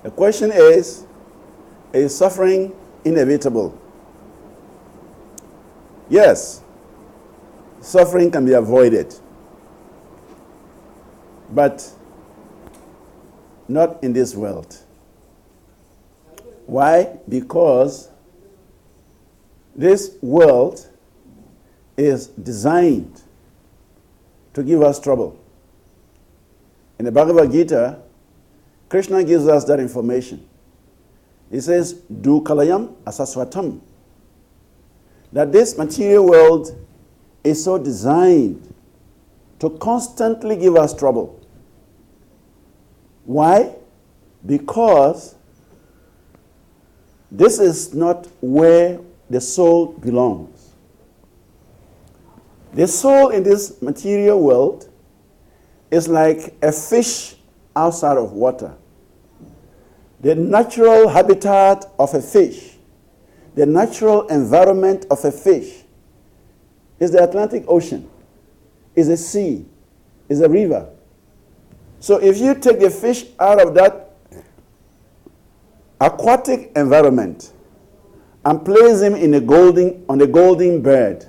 The question is suffering inevitable? Yes, suffering can be avoided, but not in this world. Why? Because this world is designed to give us trouble. In the Bhagavad Gita, Krishna gives us that information. He says, Du kalayam asaswatam. That this material world is so designed to constantly give us trouble. Why? Because this is not where the soul belongs. The soul in this material world is like a fish outside of water. The natural habitat of a fish, the natural environment of a fish is the Atlantic Ocean, is a sea, is a river. So if you take the fish out of that aquatic environment and place him on a golden bird,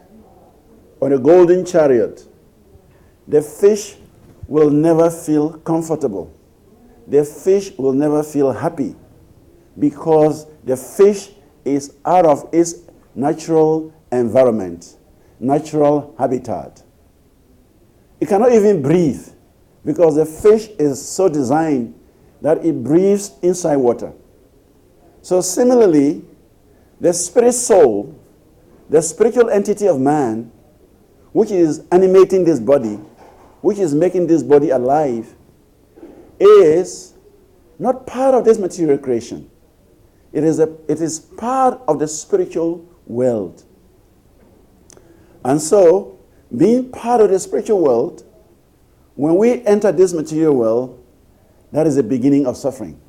on a golden chariot, the fish will never feel comfortable. The fish will never feel happy because the fish is out of its natural environment, natural habitat. It cannot even breathe because the fish is so designed that it breathes inside water. So similarly, the spirit soul, the spiritual entity of man, which is animating this body, which is making this body alive, is not part of this material creation. It is part of the spiritual world. And so, being part of the spiritual world, when we enter this material world, that is the beginning of suffering.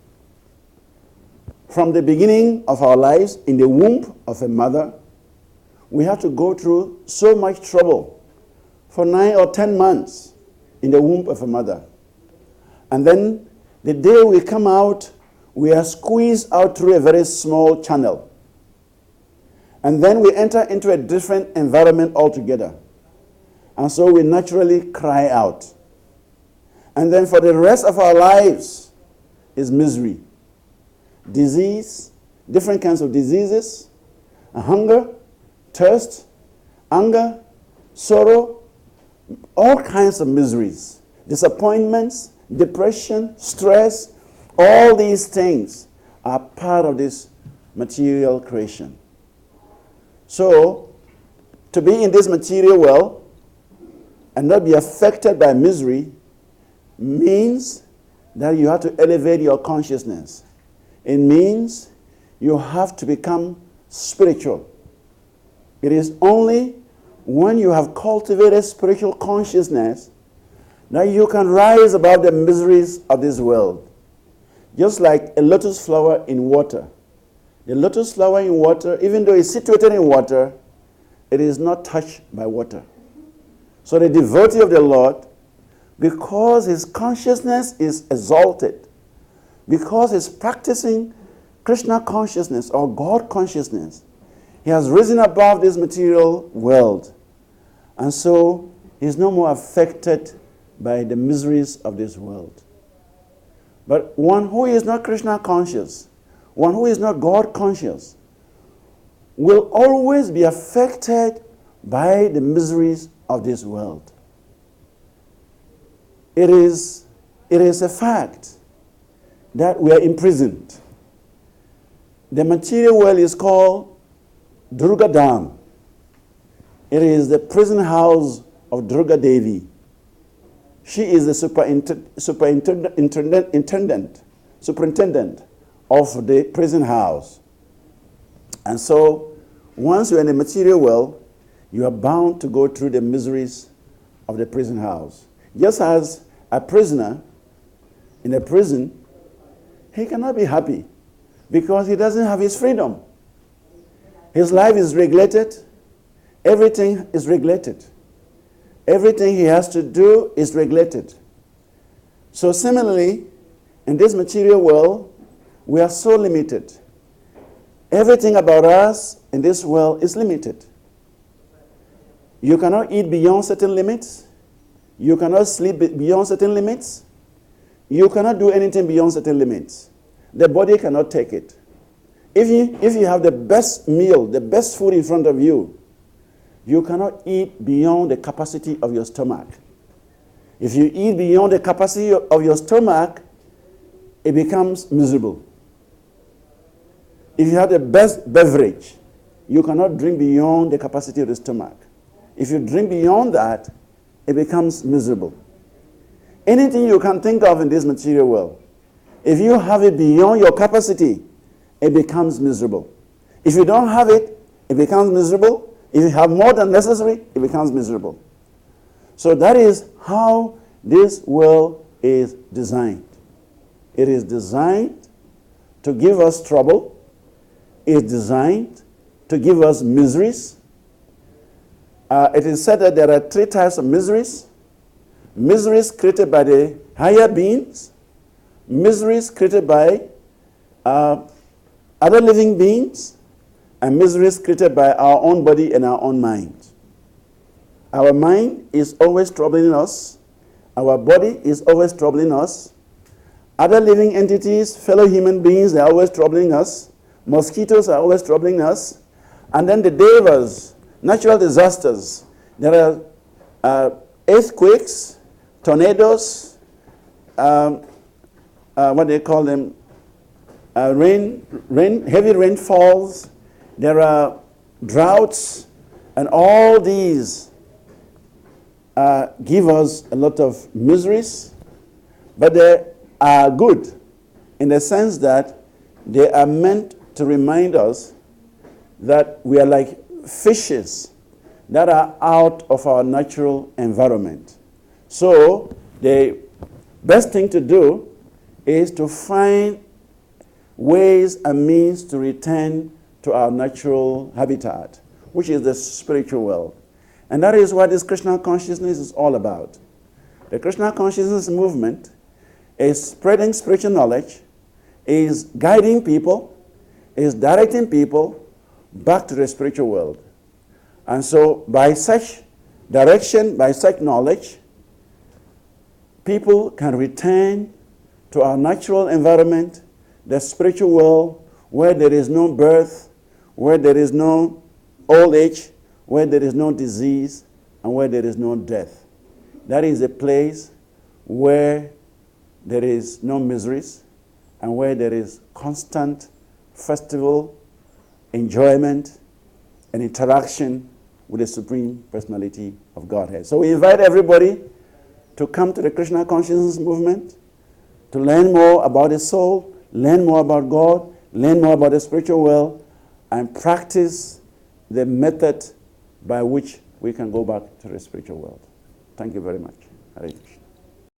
From the beginning of our lives in the womb of a mother, we have to go through so much trouble for 9 or 10 months in the womb of a mother. And then the day we come out, we are squeezed out through a very small channel. And then we enter into a different environment altogether. And so we naturally cry out. And then for the rest of our lives is misery, disease, different kinds of diseases, hunger, thirst, anger, sorrow, all kinds of miseries, disappointments, depression, stress. All these things are part of this material creation. So, to be in this material world and not be affected by misery means that you have to elevate your consciousness. It means you have to become spiritual. It is only when you have cultivated spiritual consciousness that you can rise above the miseries of this world. Just like a lotus flower in water. The lotus flower in water, even though it's situated in water, it is not touched by water. So the devotee of the Lord, because his consciousness is exalted, because he's practicing Krishna consciousness or God consciousness, he has risen above this material world. And so he's no more affected by the miseries of this world. But one who is not Krishna conscious, one who is not God conscious, will always be affected by the miseries of this world. It is a fact that we are imprisoned. The material world is called Durga Dham. It is the prison house of Durga Devi. She is the superintendent of the prison house. And so, once you're in the material world, you are bound to go through the miseries of the prison house. Just as a prisoner in a prison, he cannot be happy because he doesn't have his freedom. His life is regulated. Everything is regulated. Everything he has to do is regulated. So similarly, in this material world, We are so limited. Everything about us in this world is limited. You cannot eat beyond certain limits. You cannot sleep beyond certain limits. You cannot do anything beyond certain limits. The body cannot take it. If you have the best meal, the best food in front of you, you cannot eat beyond the capacity of your stomach. If you eat beyond the capacity of your stomach, it becomes miserable. If you have the best beverage, you cannot drink beyond the capacity of the stomach. If you drink beyond that, it becomes miserable. Anything you can think of in this material world, if you have it beyond your capacity, it becomes miserable. If you don't have it, it becomes miserable. If you have more than necessary, it becomes miserable. So that is how this world is designed. It is designed to give us trouble. It is designed to give us miseries. It is said that there are 3 types of miseries. Miseries created by the higher beings, miseries created by other living beings, and miseries created by our own body and our own mind. Our mind is always troubling us. Our body is always troubling us. Other living entities, fellow human beings, they are always troubling us. Mosquitoes are always troubling us. And then the devas, natural disasters. There are earthquakes, tornadoes, what they call them, heavy rainfalls. There are droughts, and all these give us a lot of miseries, but they are good in the sense that they are meant to remind us that we are like fishes that are out of our natural environment. So the best thing to do is to find ways and means to return to our natural habitat, which is the spiritual world. And that is what this Krishna consciousness is all about. The Krishna consciousness movement is spreading spiritual knowledge, is guiding people, is directing people back to the spiritual world. And so by such direction, by such knowledge, people can return to our natural environment, the spiritual world, where there is no birth, where there is no old age, where there is no disease, and where there is no death. That is a place where there is no miseries, and where there is constant festival, enjoyment, and interaction with the Supreme Personality of Godhead. So we invite everybody to come to the Krishna Consciousness Movement, to learn more about the soul, learn more about God, learn more about the spiritual world, and practice the method by which we can go back to the spiritual world. Thank you very much. Hare Krishna.